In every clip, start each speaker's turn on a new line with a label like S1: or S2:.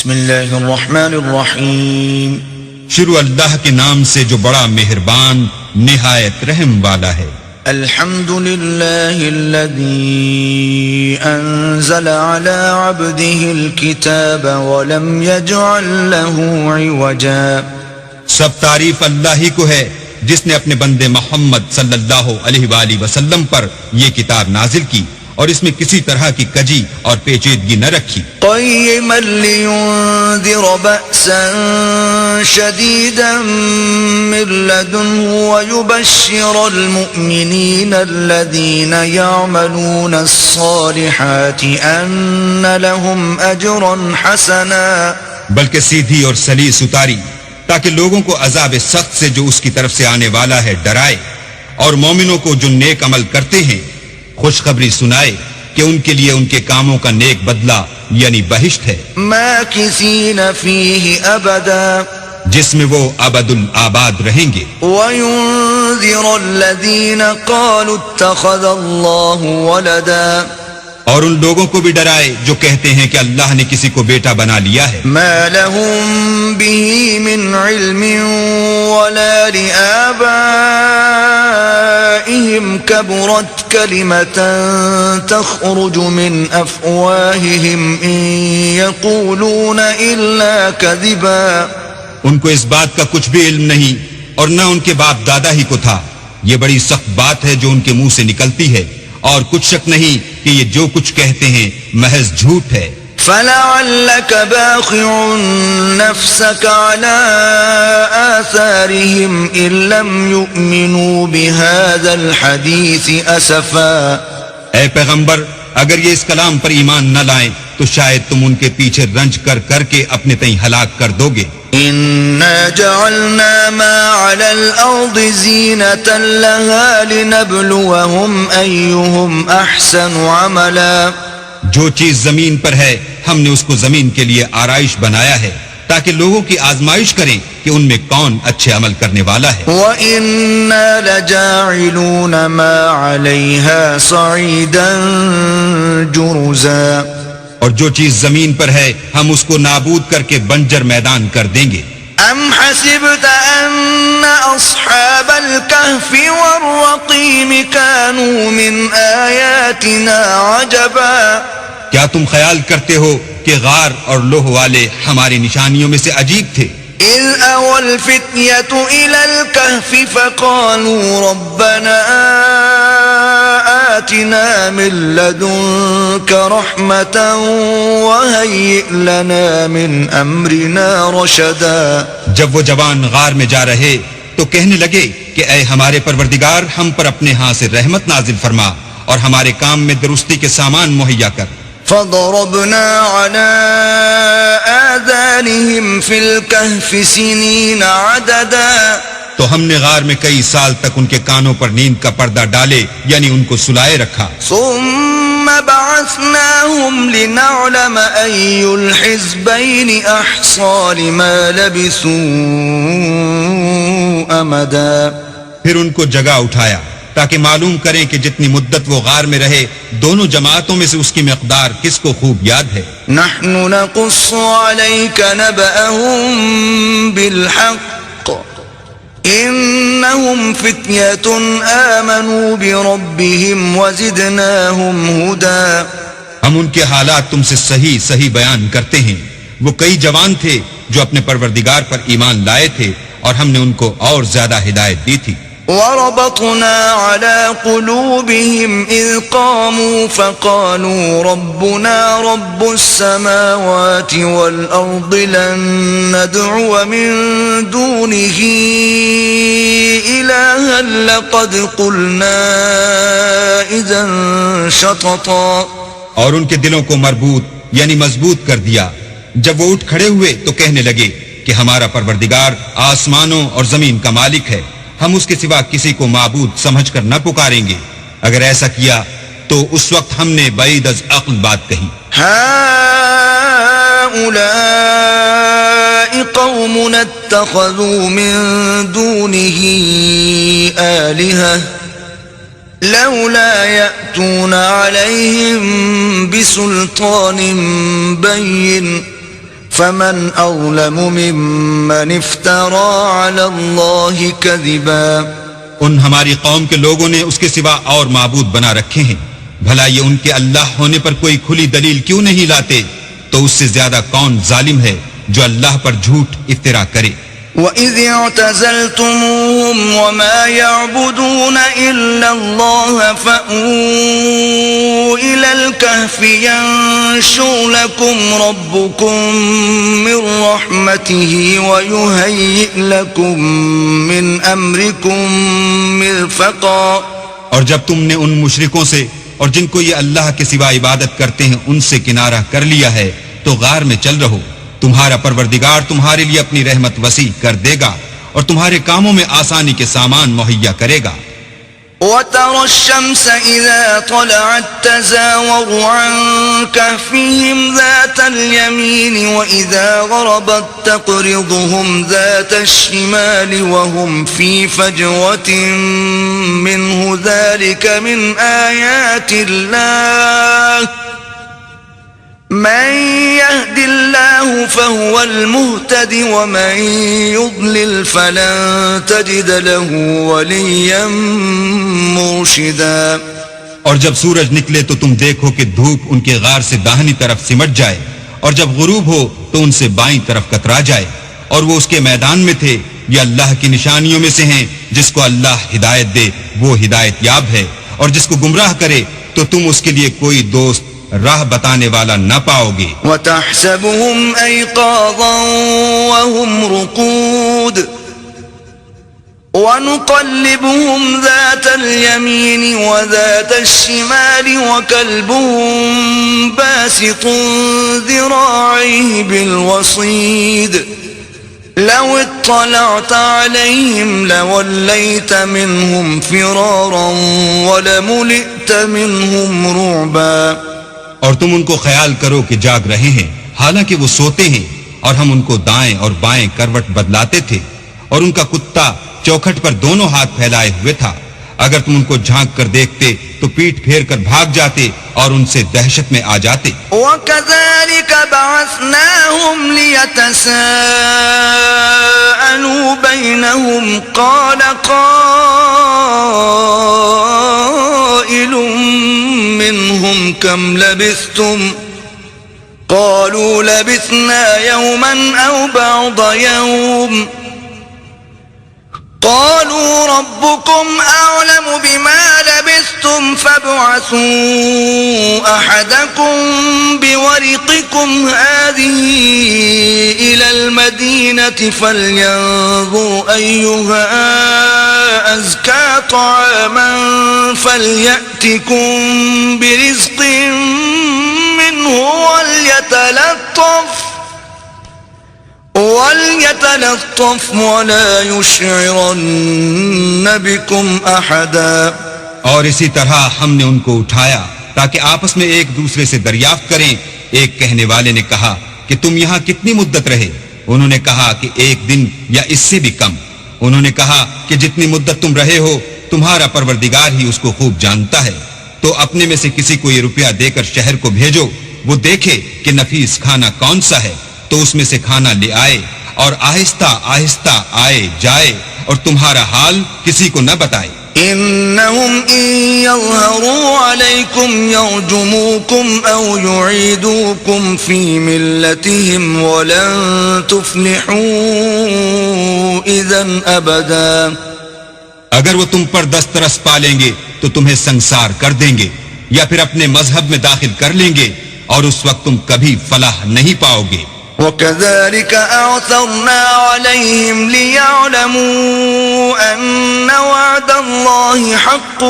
S1: بسم اللہ الرحمن الرحیم
S2: شروع اللہ کے نام سے جو بڑا مہربان نہایت رحم والا ہے۔
S1: الحمد للہ الذی انزل علی عبده الكتاب ولم يجعل له عوجا۔
S2: سب تعریف اللہ ہی کو ہے جس نے اپنے بندے محمد صلی اللہ علیہ وآلہ وسلم پر یہ کتاب نازل کی اور اس میں کسی طرح کی کجی اور پیچیدگی نہ رکھی۔
S1: قیما لینذر بأسا شدیدا من لدنہ ویبشر المؤمنین الذین یعملون الصالحات ان لهم اجرا حسنا۔
S2: بلکہ سیدھی اور سلیس اتاری تاکہ لوگوں کو عذاب سخت سے جو اس کی طرف سے آنے والا ہے ڈرائے، اور مومنوں کو جو نیک عمل کرتے ہیں خوشخبری سنائے کہ ان کے لیے ان کے کاموں کا نیک بدلہ یعنی بہشت ہے،
S1: ماکثین فیہ ابدا،
S2: جس میں وہ ابد الآباد رہیں گے۔
S1: وینذر الذین قالوا اتخذ اللہ ولدا،
S2: اور ان لوگوں کو بھی ڈرائے جو کہتے ہیں کہ اللہ نے کسی کو بیٹا بنا لیا ہے۔
S1: ما لهم به من علم ولا لآبائهم كبرت كلمة تخرج من أفواههم إن يقولون إلا كذبا۔
S2: ان کو اس بات کا کچھ بھی علم نہیں اور نہ ان کے باپ دادا ہی کو تھا۔ یہ بڑی سخت بات ہے جو ان کے منہ سے نکلتی ہے، اور کچھ شک نہیں کہ یہ جو کچھ کہتے ہیں محض جھوٹ ہے۔
S1: فَلَعَلَّكَ بَاخِعٌ نَفْسَكَ عَلَىٰ آثَارِهِمْ إِن لَّمْ يُؤْمِنُوا بِهَذَا الْحَدِيثِ أَسَفًا۔
S2: اے پیغمبر، اگر یہ اس کلام پر ایمان نہ لائیں تو شاید تم ان کے پیچھے رنج کر کر کے اپنے تئیں ہلاک کر دو گے۔
S1: إِنَّا جَعَلْنَا مَا عَلَى الْأَرْضِ زِينَةً لَهَا لِنَبْلُوَهُمْ أَيُّهُمْ أَحْسَنُ عَمَلًا۔
S2: جو چیز زمین پر ہے ہم نے اس کو زمین کے لیے آرائش بنایا ہے تاکہ لوگوں کی آزمائش کریں کہ ان میں کون اچھے عمل کرنے والا ہے۔
S1: وَإِنَّا لَجَاعِلُونَ مَا عَلَيْهَا صَعِيدًا جُرُزًا۔
S2: اور جو چیز زمین پر ہے ہم اس کو نابود کر کے بنجر میدان کر دیں گے۔
S1: ام حسبت ان اصحاب الكهف والرقيم كانوا من آیاتنا عجبا۔
S2: کیا تم خیال کرتے ہو کہ غار اور لوح والے ہماری نشانیوں میں سے عجیب تھے؟
S1: اذ اوى الفتية الى الكهف فقالوا ربنا آتنا من لدنك رحمة وهيئ لنا من امرنا رشدا۔
S2: جب وہ جوان غار میں جا رہے تو کہنے لگے کہ اے ہمارے پروردگار، ہم پر اپنے ہاں سے رحمت نازل فرما اور ہمارے کام میں درستی کے سامان مہیا کر۔
S1: فضربنا على آذانهم في الكهف سنين عددا۔
S2: تو ہم نے غار میں کئی سال تک ان کے کانوں پر نیند کا پردہ ڈالے یعنی ان کو سلائے رکھا۔
S1: ثم بعثناهم لنعلم أي الحزبين أحصى لما لبثوا أمدا۔
S2: پھر ان کو جگہ اٹھایا تاکہ معلوم کریں کہ جتنی مدت وہ غار میں رہے دونوں جماعتوں میں سے اس کی مقدار کس کو خوب یاد ہے۔
S1: نحن نقص عليك نبأهم بالحق إنهم فتية آمنوا بربهم وزدناهم هدى۔
S2: ہم ان کے حالات تم سے صحیح صحیح بیان کرتے ہیں۔ وہ کئی جوان تھے جو اپنے پروردگار پر ایمان لائے تھے اور ہم نے ان کو اور زیادہ ہدایت دی تھی۔
S1: وربطنا على قلوبهم إذ قاموا فقالوا ربنا رب السماوات والأرض لن ندعو من دونه إلها لقد قلنا إذا شططا۔
S2: اور ان کے دلوں کو مربوط یعنی مضبوط کر دیا۔ جب وہ اٹھ کھڑے ہوئے تو کہنے لگے کہ ہمارا پروردگار آسمانوں اور زمین کا مالک ہے، ہم اس کے سوا کسی کو معبود سمجھ کر نہ پکاریں گے۔ اگر ایسا کیا تو اس وقت ہم نے بعید از عقل بات کہی۔
S1: هؤلاء قومنا اتخذوا من دونه آلهة لولا يأتون عليهم بسلطان بين فمن أظلم ممن افترى على الله كذبا.
S2: ان ہماری قوم کے لوگوں نے اس کے سوا اور معبود بنا رکھے ہیں، بھلا یہ ان کے اللہ ہونے پر کوئی کھلی دلیل کیوں نہیں لاتے؟ تو اس سے زیادہ کون ظالم ہے جو اللہ پر جھوٹ افترا کرے؟
S1: وَإِذِ اعْتَزَلْتُمُوهُمْ وَمَا يَعْبُدُونَ إِلَّا اللَّهَ فَأْوُوا إِلَى الْكَهْفِ يَنشُرْ لَكُمْ رَبُّكُمْ مِنْ رَحْمَتِهِ وَيُهَيِّئْ لَكُمْ مِنْ أَمْرِكُمْ مِرْفَقًا.
S2: اور جب تم نے ان مشرکوں سے اور جن کو یہ اللہ کے سوا عبادت کرتے ہیں ان سے کنارہ کر لیا ہے تو غار میں چل رہو، تمہارا پروردگار تمہارے لیے اپنی رحمت وسیع کر دے گا اور تمہارے کاموں میں آسانی کے سامان مہیا کرے گا.
S1: وَتَرَى الشَّمْسَ إِذَا طَلَعَتْ تَزَاوَرُ عَنْ كَهْفِهِمْ ذَاتَ الْيَمِينِ وَإِذَا غَرَبَتْ تَقْرِضُهُمْ ذَاتَ الشِّمَالِ وَهُمْ فِي فَجْوَةٍ مِّنْهُ ذَلِكَ مِنْ آيَاتِ اللَّهِ مَن يَهْدِ اللَّهُ فَهُوَ الْمُهْتَدِ وَمَن يُضْلِلْ فَلَن تَجِدَ لَهُ وَلِيًّا مُرْشِدًا.
S2: اور جب سورج نکلے تو تم دیکھو کہ دھوپ ان کے غار سے داہنی طرف سمٹ جائے، اور جب غروب ہو تو ان سے بائیں طرف کترا جائے، اور وہ اس کے میدان میں تھے. یہ اللہ کی نشانیوں میں سے ہیں، جس کو اللہ ہدایت دے وہ ہدایت یاب ہے، اور جس کو گمراہ کرے تو تم اس کے لیے کوئی دوست راہ بتانے والا نہ پاؤ گے.
S1: وَتَحْسَبُهُمْ أَيْقَاظًا وَهُمْ رُقُودٌ وَنُقَلِّبُهُمْ ذَاتَ الْيَمِينِ وَذَاتَ الشِّمَالِ وَكَلْبُهُمْ بَاسِطٌ ذِرَاعَيْهِ بِالْوَصِيدِ لَوِ اطَّلَعْتَ عَلَيْهِمْ لَوَلَّيْتَ مِنْهُمْ فِرَارًا وَلَمُلِئْتَ مِنْهُمْ رُعْبًا.
S2: اور تم ان کو خیال کرو کہ جاگ رہے ہیں حالانکہ وہ سوتے ہیں، اور ہم ان کو دائیں اور بائیں کروٹ بدلاتے تھے، اور ان کا کتا چوکھٹ پر دونوں ہاتھ پھیلائے ہوئے تھا. اگر تم ان کو جھانک کر دیکھتے تو پیٹ پھیر کر بھاگ جاتے اور ان سے دہشت میں آ جاتے.
S1: وَكَذَلِكَ بَعَثْنَاهُمْ لِيَتَسَاءَلُوا بَيْنَهُمْ قَالَ قَائِلٌ مِّنْهُمْ كَمْ لَبِثْتُمْ قَالُوا لَبِثْنَا يَوْمًا أَوْ بَعْضَ يَوْمٍ قالوا ربكم أعلم بما لبثتم فابعثوا أحدكم بورقكم هذه إلى المدينة فلينظر أيها أزكى طعاما فليأتكم برزق منه وليتلطف ولا يشعرن بكم أحدا.
S2: اور اسی طرح ہم نے ان کو اٹھایا تاکہ آپس میں ایک دوسرے سے دریافت کریں. ایک کہنے والے نے کہا کہ تم یہاں کتنی مدت رہے؟ انہوں نے کہا کہ ایک دن یا اس سے بھی کم. انہوں نے کہا کہ جتنی مدت تم رہے ہو تمہارا پروردگار ہی اس کو خوب جانتا ہے. تو اپنے میں سے کسی کو یہ روپیہ دے کر شہر کو بھیجو، وہ دیکھے کہ نفیس کھانا کون سا ہے تو اس میں سے کھانا لے آئے، اور آہستہ آہستہ آئے جائے اور تمہارا حال کسی کو نہ بتائے.
S1: إنهم إن يظهروا عليكم يرجموكم أو يعيدوكم في ملتهم ولن تفلحوا إذن أبدا.
S2: اگر وہ تم پر دسترس پالیں گے تو تمہیں سنسار کر دیں گے یا پھر اپنے مذہب میں داخل کر لیں گے، اور اس وقت تم کبھی فلاح نہیں پاؤ گے.
S1: وَكَذَلِكَ أَعْثَرْنَا عَلَيْهِمْ لِيَعْلَمُوا أَنَّ وَعْدَ اللَّهِ حَقٌّ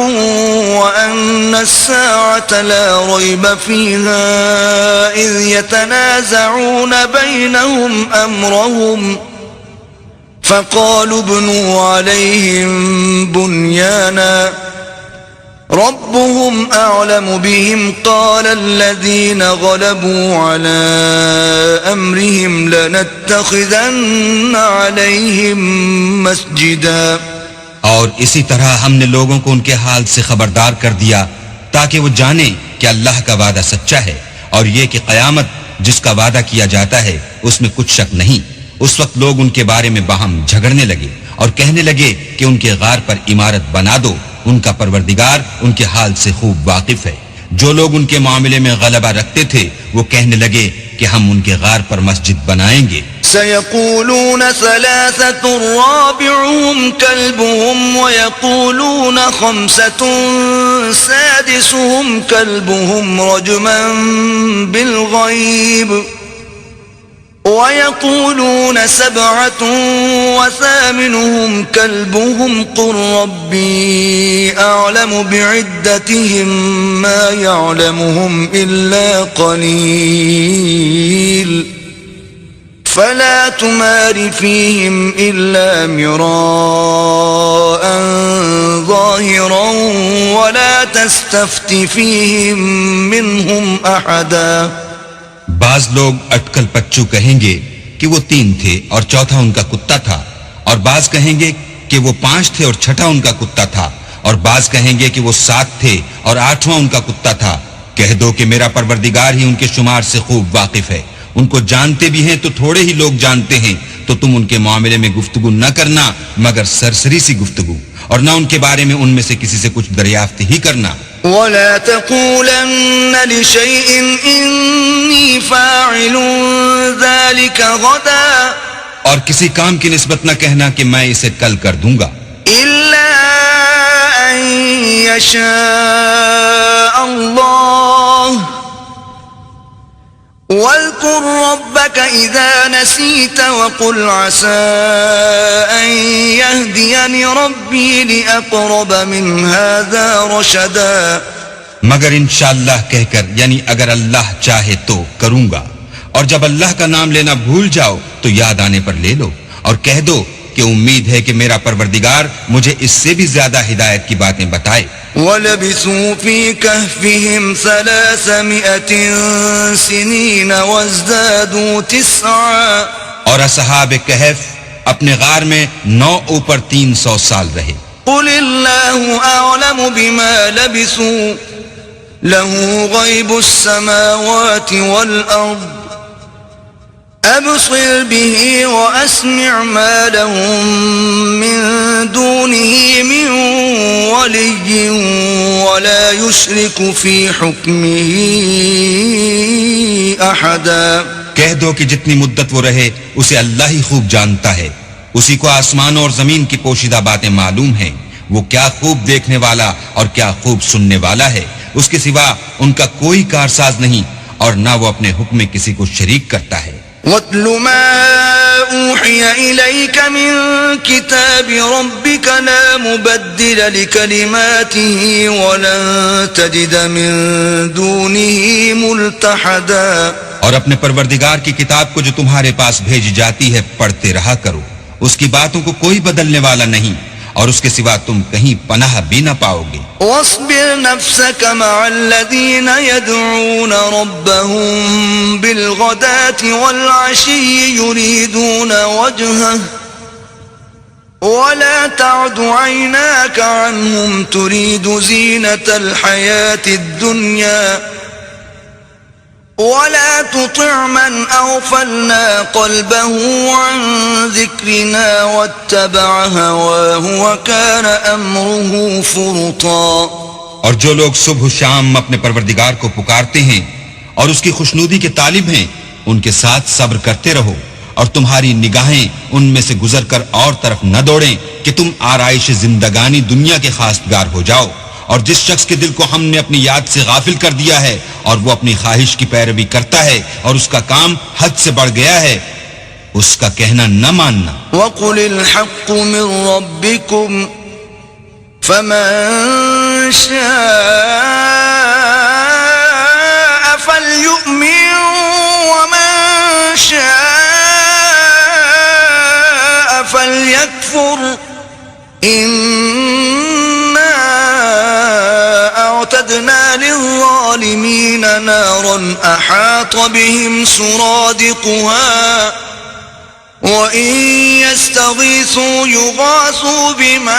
S1: وَأَنَّ السَّاعَةَ لَا رَيْبَ فِيهَا إِذْ يَتَنَازَعُونَ بَيْنَهُمْ أَمْرَهُمْ فَقَالُوا ابْنُوا عَلَيْهِمْ بُنْيَانًا ربهم أعلم بهم قال الذين غلبوا على أمرهم لنتخذن عليهم مسجدا.
S2: اور اسی طرح ہم نے لوگوں کو ان کے حال سے خبردار کر دیا تاکہ وہ جانیں کہ اللہ کا وعدہ سچا ہے، اور یہ کہ قیامت جس کا وعدہ کیا جاتا ہے اس میں کچھ شک نہیں۔ اس وقت لوگ ان کے بارے میں باہم جھگڑنے لگے اور کہنے لگے کہ ان کے غار پر عمارت بنا دو، ان کا پروردگار ان کے حال سے خوب واقف ہے۔ جو لوگ ان کے معاملے میں غلبہ رکھتے تھے وہ کہنے لگے کہ ہم ان کے غار پر مسجد بنائیں گے۔
S1: سيقولون ثلاثة رابعهم كلبهم ويقولون خمسة سادسهم كلبهم رجما بالغيب ويقولون 7 وثامنهم كلبهم قل ربي أعلم بعدتهم ما يعلمهم إلا قليل فلا تمار فيهم إلا مراء ظاهرا ولا تستفت فيهم منهم أحدا۔
S2: بعض لوگ اٹکل پچو کہیں گے کہ وہ 3 تھے اور چوتھا ان کا کتا تھا، اور بعض کہیں گے کہ وہ 5 تھے اور چھٹا ان کا کتا تھا، اور بعض کہیں گے کہ وہ 7 تھے اور 8واں ان کا کتا تھا۔ کہہ دو کہ میرا پروردگار ہی ان کے شمار سے خوب واقف ہے، ان کو جانتے بھی ہیں تو تھوڑے ہی لوگ جانتے ہیں، تو تم ان کے معاملے میں گفتگو نہ کرنا مگر سرسری سی گفتگو، اور نہ ان کے بارے میں ان میں سے کسی سے کچھ دریافت ہی کرنا۔
S1: ولا تقولن لشيء إني فاعل ذلك غدا،
S2: اور کسی کام کی نسبت نہ کہنا کہ میں اسے کل کر دوں گا،
S1: إلا أن يشاء الله واذكر ربك إذا نسيت وقل عسى أن يهديني ربي لأقرب من هذا رشدا۔
S2: مگر انشاءاللہ کہہ کر، یعنی اگر اللہ چاہے تو کروں گا، اور جب اللہ کا نام لینا بھول جاؤ تو یاد آنے پر لے لو، اور کہہ دو کہ امید ہے کہ میرا پروردگار مجھے اس سے بھی زیادہ ہدایت کی باتیں بتائے۔
S1: وَلَبِثُوا فِي كَهْفِهِمْ 300 سِنِينَ وَازْدَادُوا 9۔
S2: اور اصحاب کہف اپنے غار میں 9 اوپر 300 سال رہے۔
S1: قُلِ اللَّهُ أَعْلَمُ بِمَا لَبِثُوا لَهُ غَيْبُ السَّمَاوَاتِ وَالْأَرْضِ أَبْصِرْ بِهِ وَأَسْمِعْ مَا لَهُم مِّن دُونِهِ مِن وَلِيٍّ وَلَا يُشْرِكُ فِي حُكْمِهِ أَحَدًا۔
S2: کہہ دو کہ جتنی مدت وہ رہے اسے اللہ ہی خوب جانتا ہے، اسی کو آسمانوں اور زمین کی پوشیدہ باتیں معلوم ہیں، وہ کیا خوب دیکھنے والا اور کیا خوب سننے والا ہے، اس کے سوا ان کا کوئی کارساز نہیں، اور نہ وہ اپنے حکم میں کسی کو شریک کرتا ہے۔
S1: وَاتْلُ مَا أُوحِيَ إِلَيْكَ مِن كِتَابِ رَبِّكَ لَا مُبَدِّلَ لِكَلِمَاتِهِ وَلَن تَجِدَ مِن دُونِهِ مُلْتَحَدًا۔
S2: اور اپنے پروردگار کی کتاب کو جو تمہارے پاس بھیجی جاتی ہے پڑھتے رہا کرو، اس کی باتوں کو کوئی بدلنے والا نہیں، اور اس کے سوا تم کہیں پناہ بھی نہ پاؤ گے۔
S1: واصبر نفسك مع الذين يدعون ربهم بالغداة والعشي يريدون وجهه ولا تعد عيناك عنهم تريد زينة الحياة الدنيا ولا تطع من أغفلنا قلبه عن ذكرنا واتبع هواه وكان أمره فرطا۔
S2: اور جو لوگ صبح و شام اپنے پروردگار کو پکارتے ہیں اور اس کی خوشنودی کے طالب ہیں، ان کے ساتھ صبر کرتے رہو، اور تمہاری نگاہیں ان میں سے گزر کر اور طرف نہ دوڑیں کہ تم آرائش زندگانی دنیا کے خواستگار ہو جاؤ۔ اور جس شخص کے دل کو ہم نے اپنی یاد سے غافل کر دیا ہے اور وہ اپنی خواہش کی پیروی کرتا ہے اور اس کا کام حد سے بڑھ گیا ہے، اس کا کہنا نہ ماننا۔
S1: وَقُلِ الْحَقُّ مِنْ رَبِّكُمْ فَمَنْ شَاءَ فَلْيُؤْمِنْ وَمَنْ شَاءَ فَلْيَكْفُرْ أعتدنا للظالمين نارا أحاط بهم سرادقها وَإِن يَسْتَغِيثُوا يُغَاثُوا بِمَاءٍ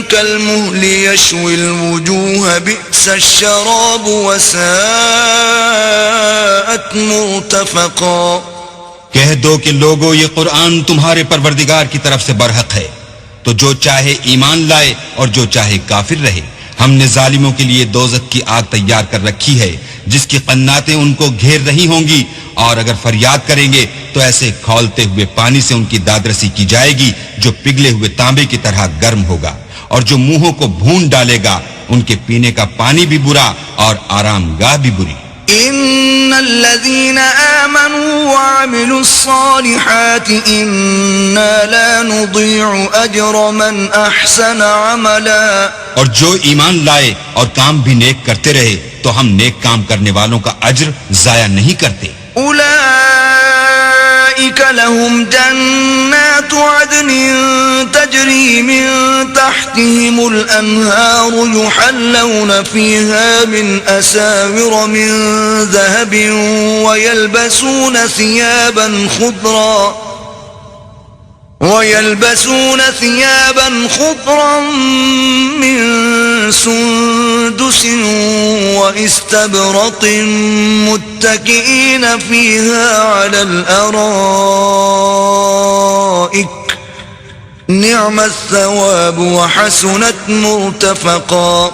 S1: كَالْمُهْلِ يَشْوِي الْوُجُوهَ بِئْسَ الشَّرَابُ وَسَاءَتْ مُرْتَفَقًا.
S2: کہہ دو کہ لوگو یہ قرآن تمہارے پروردگار کی طرف سے برحق ہے، تو جو چاہے ایمان لائے اور جو چاہے کافر رہے. ہم نے ظالموں کے لیے دوزخ کی آگ تیار کر رکھی ہے جس کی قناتیں ان کو گھیر رہی ہوں گی، اور اگر فریاد کریں گے تو ایسے کھولتے ہوئے پانی سے ان کی دادرسی کی جائے گی جو پگھلے ہوئے تانبے کی طرح گرم ہوگا، اور جو منہوں کو بھون ڈالے گا ان کے پینے کا پانی بھی برا اور آرام گاہ بھی بری.
S1: ان الذين آمنوا وعملوا الصالحات انا لا نضيع اجر من احسن عملا.
S2: اور جو ایمان لائے اور کام بھی نیک کرتے رہے تو ہم نیک کام کرنے والوں کا اجر ضائع نہیں کرتے.
S1: اولئك لهم جنات عدن تجري من تحتهم الانهار يحلون فيها من اساور من ذهب ويلبسون ثيابا خضرا من سندس واستبرق متكئين فيها على الارائك نعم الثواب وحسنت مرتفقا.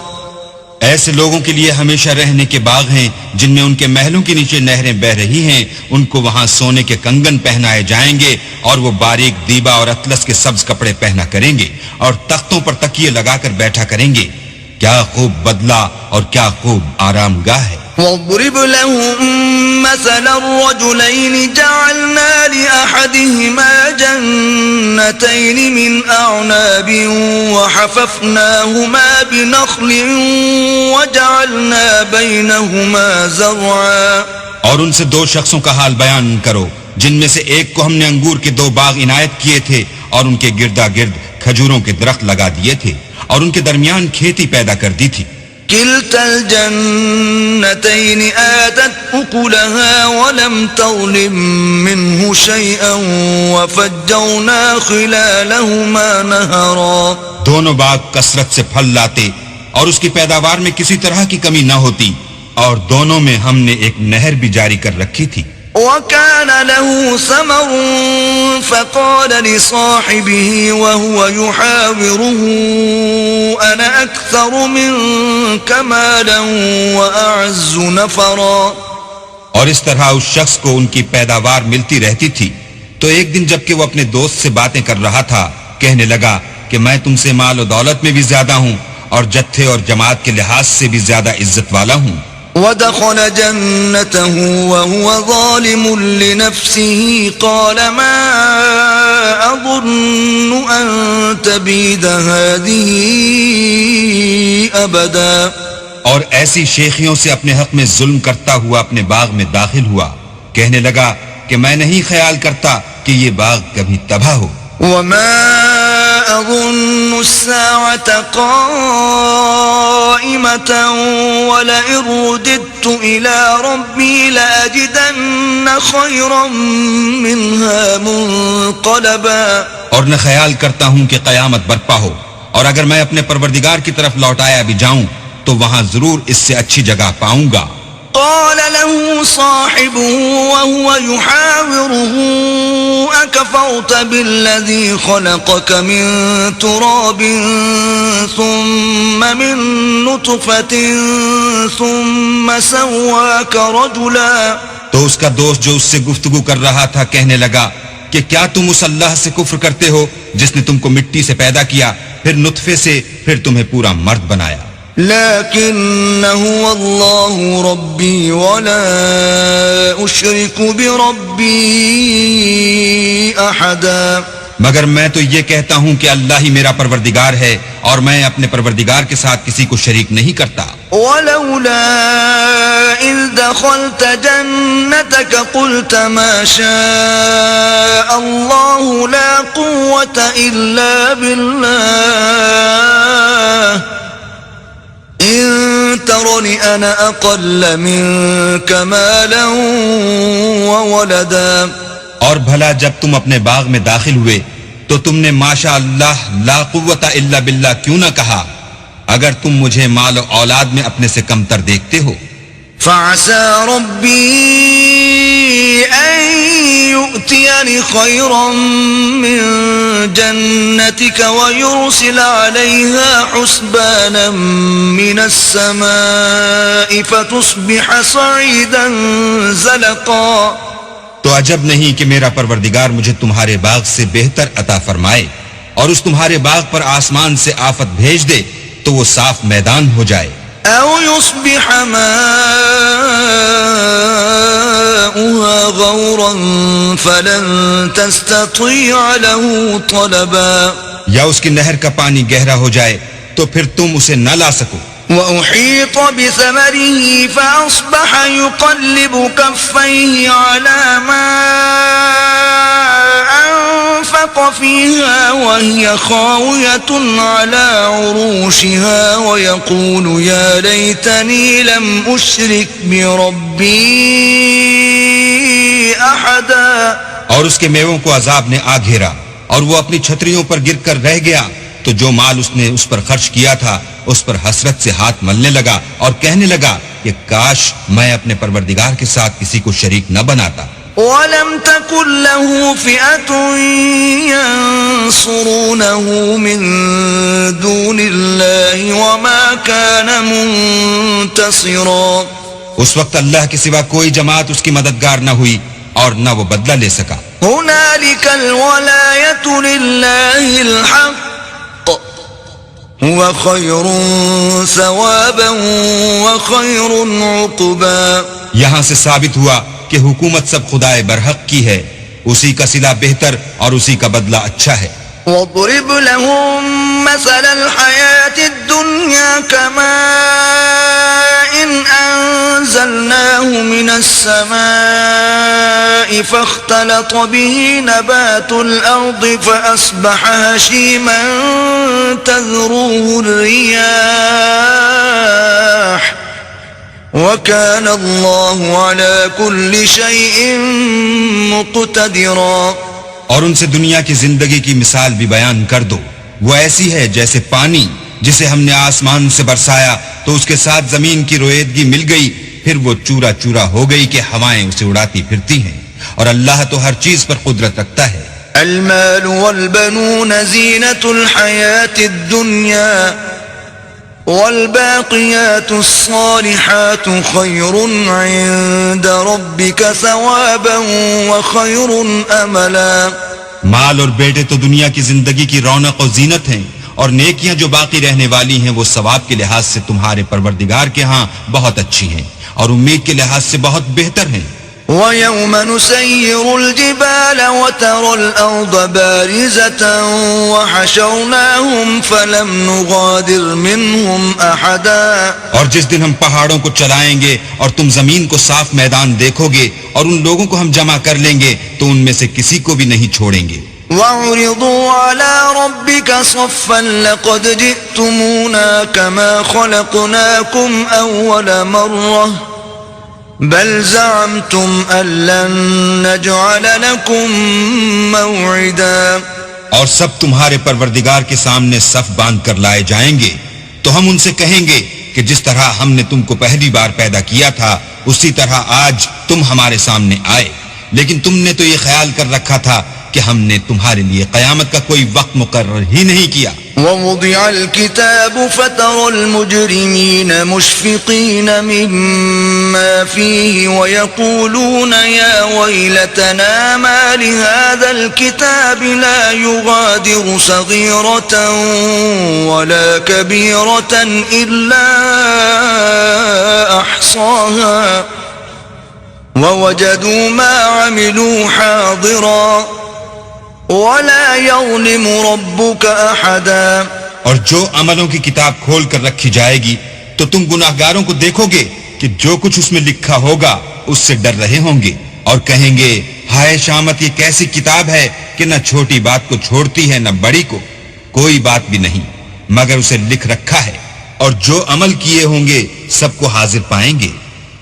S2: ایسے لوگوں کے لیے ہمیشہ رہنے کے باغ ہیں جن میں ان کے محلوں کے نیچے نہریں بہ رہی ہیں. ان کو وہاں سونے کے کنگن پہنائے جائیں گے اور وہ باریک دیبا اور اطلس کے سبز کپڑے پہنا کریں گے اور تختوں پر تکیے لگا کر بیٹھا کریں گے. کیا خوب بدلہ اور کیا خوب آرام گاہ ہے.
S1: وَاضْرِبْ لَهُم مَّثَلَ الرَّجُلَيْنِ جَعَلْنَا لِأَحَدِهِمَا جَنَّتَيْنِ مِنْ أَعْنَابٍ وَحَفَفْنَاهُمَا بِنَخْلٍ وَجَعَلْنَا بَيْنَهُمَا زَرْعًا.
S2: اور ان سے دو شخصوں کا حال بیان کرو جن میں سے ایک کو ہم نے انگور کے دو باغ عنایت کیے تھے اور ان کے گردا گرد کھجوروں کے درخت لگا دیے تھے اور ان کے درمیان کھیتی پیدا کر دی تھی.
S1: كلتا الجنتين آتت أكلها ولم تظلم منه شيئا وفجرنا خلالهما نهرا.
S2: دونوں باغ کثرت سے پھل لاتے اور اس کی پیداوار میں کسی طرح کی کمی نہ ہوتی، اور دونوں میں ہم نے ایک نہر بھی جاری کر رکھی تھی.
S1: وكان له ثمر فقال لصاحبه وهو يحاوره أنا أكثر منك مالا وأعز نفرا.
S2: اور اس طرح اس شخص کو ان کی پیداوار ملتی رہتی تھی، تو ایک دن جب کہ وہ اپنے دوست سے باتیں کر رہا تھا کہنے لگا کہ میں تم سے مال و دولت میں بھی زیادہ ہوں اور جتھے اور جماعت کے لحاظ سے بھی زیادہ عزت والا ہوں.
S1: ودخل جنته وهو ظالم لنفسه قال ما أظن أن تبيد هذه أبدا.
S2: اور ایسی شیخیوں سے اپنے حق میں ظلم کرتا ہوا اپنے باغ میں داخل ہوا، کہنے لگا کہ میں نہیں خیال کرتا کہ یہ باغ کبھی تباہ ہو.
S1: وما أظن الساعة قائمة ولئن رددت إلى ربي لأجدن خيرا منها منقلبا.
S2: اور نہ خیال کرتا ہوں کہ قیامت برپا ہو، اور اگر میں اپنے پروردگار کی طرف لوٹایا بھی جاؤں تو وہاں ضرور اس سے اچھی جگہ پاؤں گا.
S1: قال له صاحبه وهو يحاوره أكفرت بالذي خلقك من تراب ثم من نطفة ثم سواك رجلا.
S2: تو اس کا دوست جو اس سے گفتگو کر رہا تھا کہنے لگا کہ کیا تم اس اللہ سے کفر کرتے ہو جس نے تم کو مٹی سے پیدا کیا، پھر نطفے سے، پھر تمہیں پورا مرد بنایا.
S1: لكن هو الله ربي ولا أشرك بربي أحدا.
S2: مگر میں تو یہ کہتا ہوں کہ اللہ ہی میرا پروردگار ہے اور میں اپنے پروردگار کے ساتھ کسی کو شریک نہیں کرتا.
S1: ولولا إذ دخلت جنتك قلت ما شاء الله لا قوة إلا بالله إن ترني أنا أقل منك مالا وولدا.
S2: اور بھلا جب تم اپنے باغ میں داخل ہوئے تو تم نے ماشاء اللہ لا قوت الا باللہ کیوں نہ کہا، اگر تم مجھے مال و اولاد میں اپنے سے کمتر دیکھتے ہو؟
S1: فعسى ربي أن يؤتيني خيرا من جنتك ويرسل عليها حسبانا من السماء فتصبح صعيدا زلقا.
S2: تو عجب نہیں کہ میرا پروردگار مجھے تمہارے باغ سے بہتر عطا فرمائے اور اس تمہارے باغ پر آسمان سے آفت بھیج دے تو وہ صاف میدان ہو جائے.
S1: أو يصبح ماؤها غورا فلن تستطيع له طلبا.
S2: یا اس کی نہر کا پانی گہرا ہو جائے تو پھر تم اسے نہ لا سکو.
S1: وأحيط بثمره فأصبح يقلب كفيه على ما أنفق فيها وهي خاوية على عروشها ويقول يا ليتني لم أشرك بربي أحدا.
S2: اور اس کے میووں کو عذاب نے آ گھیرا اور وہ اپنی چھتریوں پر گر کر رہ گیا، تو جو مال اس نے اس پر خرچ کیا تھا اس پر حسرت سے ہاتھ ملنے لگا اور کہنے لگا کہ کاش میں اپنے پروردگار کے ساتھ کسی کو شریک نہ بناتا.
S1: وَلَمْ تَكُنْ لَهُ فِئَةٌ يَنصُرُونَهُ مِن دُونِ اللَّهِ وَمَا كَانَ مُنتَصِرًا.
S2: اس وقت اللہ کے سوا کوئی جماعت اس کی مددگار نہ ہوئی اور نہ وہ بدلہ لے سکا.
S1: هُنَالِكَ الْوَلَایَةُ لِلَّهِ الْحَقِّ هُوَ خَيْرٌ ثَوَابًا وَخَيْرٌ عُقْبًا.
S2: یہاں سے ثابت ہوا کہ حکومت سب خدائے برحق کی ہے، اسی کا صلہ بہتر اور اسی کا بدلہ اچھا ہے.
S1: وَاضْرِبْ لَهُم مَّثَلَ الْحَيَاةِ الدُّنْيَا كَمَاءٍ أَنزَلْنَاهُ مِنَ السَّمَاءِ فَاخْتَلَطَ بِهِ نَبَاتُ الْأَرْضِ فَأَصْبَحَ هَشِيمًا تَذْرُوهُ الرِّيَاحُ وَكَانَ اللَّهُ عَلَى كُلِّ شَيْءٍ مُقْتَدِرًا.
S2: اور ان سے دنیا کی زندگی کی مثال بھی بیان کر دو، وہ ایسی ہے جیسے پانی جسے ہم نے آسمان سے برسایا تو اس کے ساتھ زمین کی رویدگی مل گئی، پھر وہ چورا چورا ہو گئی کہ ہوائیں اسے اڑاتی پھرتی ہیں، اور اللہ تو ہر چیز پر قدرت رکھتا ہے.
S1: المال والبنون زینة الحیاة الدنیا والباقیات الصالحات خیر عند ربک ثوابا وخیر املا.
S2: مال اور بیٹے تو دنیا کی زندگی کی رونق و زینت ہیں، اور نیکیاں جو باقی رہنے والی ہیں وہ ثواب کے لحاظ سے تمہارے پروردگار کے ہاں بہت اچھی ہیں اور امید کے لحاظ سے بہت بہتر ہیں.
S1: وَيَوْمَ نُسَيِّرُ الْجِبَالَ وَتَرَى الْأَرْضَ بَارِزَةً وَحَشَرْنَاهُمْ فَلَمْ نُغَادِرْ مِنْهُمْ أَحَدًا.
S2: اور جس دن ہم پہاڑوں کو چلائیں گے اور تم زمین کو صاف میدان دیکھو گے اور ان لوگوں کو ہم جمع کر لیں گے تو ان میں سے کسی کو بھی نہیں چھوڑیں گے.
S1: وَعُرِضُوا عَلَى رَبِّكَ صَفًّا لَقَدْ جِئْتُمُونَا كَمَا خَلَقْنَاكُمْ أَوَّلَ مَرَّةٍ بل زعمتم أن لن نجعل لكم موعدا.
S2: اور سب تمہارے پروردگار کے سامنے صف باندھ کر لائے جائیں گے تو ہم ان سے کہیں گے کہ جس طرح ہم نے تم کو پہلی بار پیدا کیا تھا اسی طرح آج تم ہمارے سامنے آئے، لیکن تم نے تو یہ خیال کر رکھا تھا کہ ہم نے تمہارے لیے قیامت کا کوئی وقت مقرر ہی نہیں کیا.
S1: ووضع الكتاب فترى المجرمين مشفقين مما فيه ويقولون يا ويلتنا ما لهذا الكتاب لا يغادر صغيرة ولا كبيرة إلا أحصاها ووجدوا ما عملوا حاضرا وَلَا يَظْلِمُ رَبُّكَ أَحَدًا.
S2: اور جو عملوں کی کتاب کھول کر رکھی جائے گی تو تم گناہگاروں کو دیکھو گے کہ جو کچھ اس میں لکھا ہوگا اس سے ڈر رہے ہوں گے اور کہیں گے ہائے شامت، یہ کیسی کتاب ہے کہ نہ چھوٹی بات کو چھوڑتی ہے نہ بڑی کو. کوئی بات بھی نہیں مگر اسے لکھ رکھا ہے اور جو عمل کیے ہوں گے سب کو حاضر پائیں گے،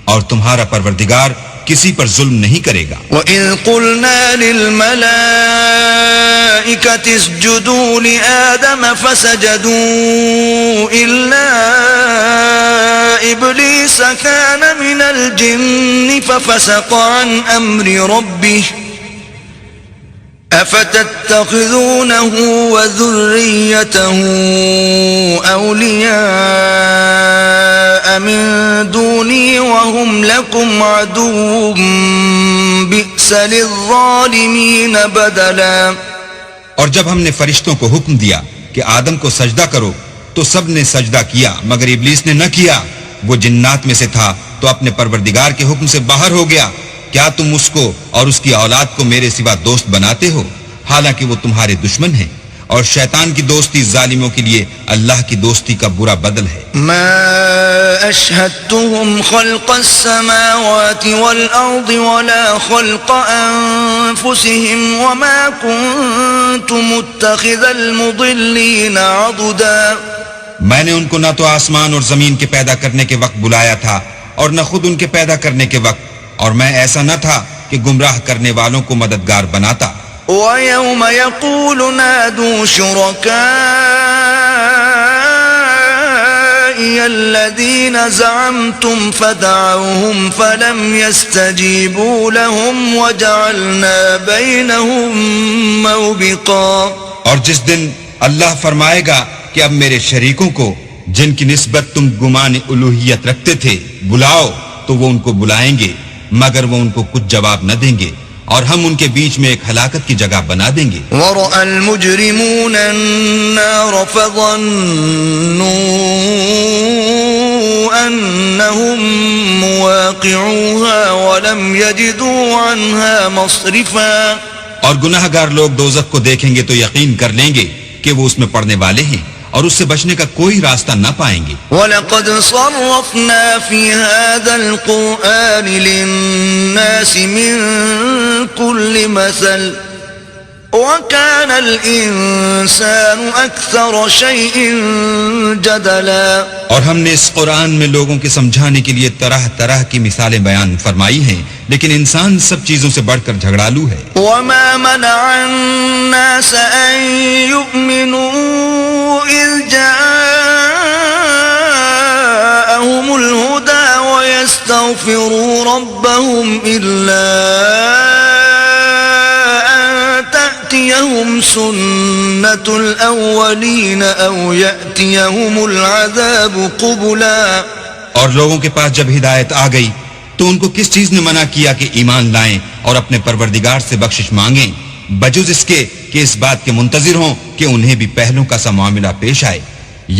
S2: اور تمہارا پروردگار کسی پر ظلم نہیں کرے گا۔
S1: وَإِذْ قُلْنَا لِلْمَلَائِكَةِ اسْجُدُوا لِآدَمَ فَسَجَدُوا إِلَّا إِبْلِيسَ كَانَ مِنَ الْجِنِّ فَفَسَقَ عَنْ أَمْرِ رَبِّهِ أَفَتَتَّخِذُونَهُ وَذُرِّيَّتَهُ أَوْلِيَاءَ مِن دُونِي وَهُمْ لَكُمْ عَدُوٌّ بِئْسَ لِلظَّالِمِينَ بَدَلًا۔
S2: اور جب ہم نے فرشتوں کو حکم دیا کہ آدم کو سجدہ کرو تو سب نے سجدہ کیا مگر ابلیس نے نہ کیا، وہ جنات میں سے تھا تو اپنے پروردگار کے حکم سے باہر ہو گیا۔ کیا تم اس کو اور اس کی اولاد کو میرے سوا دوست بناتے ہو، حالانکہ وہ تمہارے دشمن ہیں، اور شیطان کی دوستی ظالموں کے لیے اللہ کی دوستی کا برا بدل ہے۔
S1: ما أشهدتهم خلق السماوات والأرض ولا خلق أنفسهم وما كنت متخذ المضلين عضدا۔
S2: میں نے ان کو نہ تو آسمان اور زمین کے پیدا کرنے کے وقت بلایا تھا اور نہ خود ان کے پیدا کرنے کے وقت، اور میں ایسا نہ تھا کہ گمراہ کرنے والوں کو مددگار بناتا۔
S1: وَيَوْمَ يَقُولُ نَادُوا شُرَكَائِيَ الَّذِينَ زَعَمْتُمْ فَدَعَوْهُمْ فَلَمْ يَسْتَجِيبُوا لَهُمْ وَجَعَلْنَا بَيْنَهُمْ مَوْبِقًا۔
S2: اور جس دن اللہ فرمائے گا کہ اب میرے شریکوں کو جن کی نسبت تم گمان الوہیت رکھتے تھے بلاؤ، تو وہ ان کو بلائیں گے مگر وہ ان کو کچھ جواب نہ دیں گے، اور ہم ان کے بیچ میں ایک ہلاکت کی جگہ بنا دیں گے۔
S1: وَرَأَى الْمُجْرِمُونَ النَّارَ فَظَنُّوا أَنَّهُمْ مُوَاقِعُوهَا وَلَمْ يَجِدُوا عَنْهَا مَصْرِفًا۔
S2: اور گناہ گار لوگ دوزخ کو دیکھیں گے تو یقین کر لیں گے کہ وہ اس میں پڑنے والے ہیں، اور اس سے بچنے کا کوئی راستہ نہ پائیں گے۔
S1: وَلَقَدْ صَرَّفْنَا فِي هَذَا الْقُرْآنِ لِلنَّاسِ مِنْ كُلِّ مَثَلٍ وَكَانَ الْإِنسَانُ أَكْثَرَ شَيْءٍ جَدَلًا۔
S2: اور ہم نے اس قرآن میں لوگوں کے سمجھانے کے لیے طرح طرح کی مثالیں بیان فرمائی ہیں، لیکن انسان سب چیزوں سے بڑھ کر جھگڑالو ہے۔
S1: وَمَا مَنَعَ النَّاسَ أَن يُؤْمِنُوا إِذْ جَاءَهُمُ الْهُدَى وَيَسْتَغْفِرُوا رَبَّهُمْ إِلَّا أَن تَأْتِيَهُمْ سُنَّةُ الْأَوَّلِينَ أَوْ يَأْتِيَهُمُ الْعَذَابُ قُبُلًا۔
S2: اور لوگوں کے پاس جب ہدایت آ گئی تو ان کو کس چیز نے منع کیا کہ ایمان لائیں اور اپنے پروردگار سے بخشش مانگیں، بجز اس کے کہ اس بات کے منتظر ہوں کہ انہیں بھی پہلوں کا سا معاملہ پیش آئے